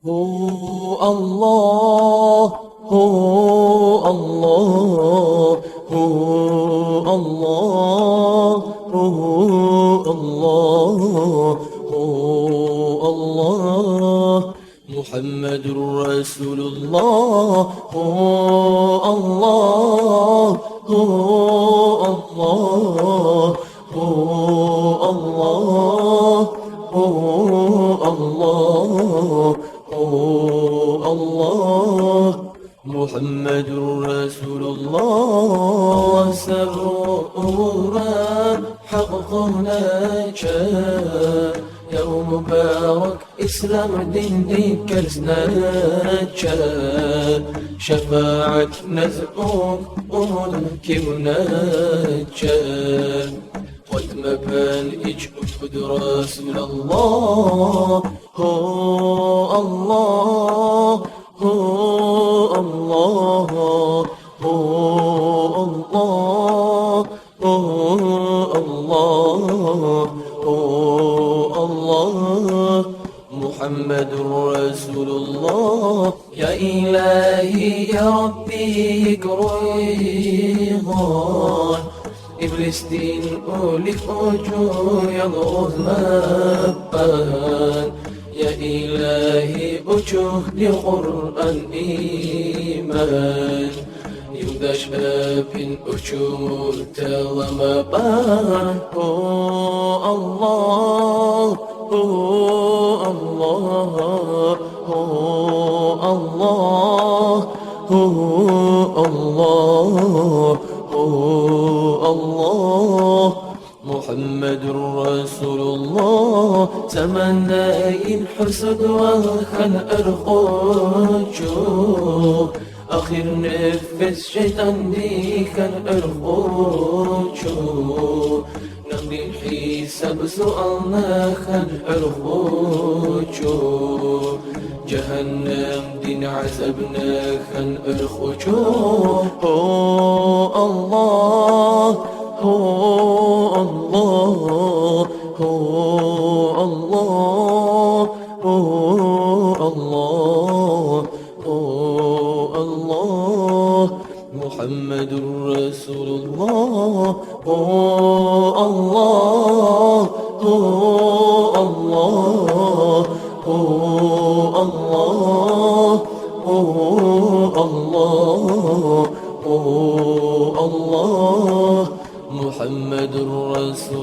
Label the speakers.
Speaker 1: هو الله، هو الله، هو الله، هو الله، هو الله. محمد رسول الله. هو الله، هو الله، هو الله، هو الله، هو الله. محمد رسول الله. سرورا حققنا جاء يوم مبارك إسلام دين كرسنا جاء شفاعة نزقوك أمك ونجاء ختم بان اجهد رسول الله. هو الله، هو الله، هو الله، هو الله، هو الله. محمد رسول الله. يا إلهي يا ربي قريضان إبليس دين أولي أجو يضغط مبان. يا إلهي أجوه لقرآن إيمان يوداش أبن أجو تلمبان. هو الله، هو الله، هو الله، هو الله، هو الله. محمد رسول الله. تمنى الحسد والخن أرخوجو آخر نفس شيطان دي كان أرخوجو نمر الحساب سؤالنا خن أرخوجو جهنم دين عذابنا خن أرخوجو. هو الله، هو الله، هو الله، هو الله، هو الله. محمد رسول الله. هو الله، هو الله، هو الله، هو الله، هو الله. محمد رسول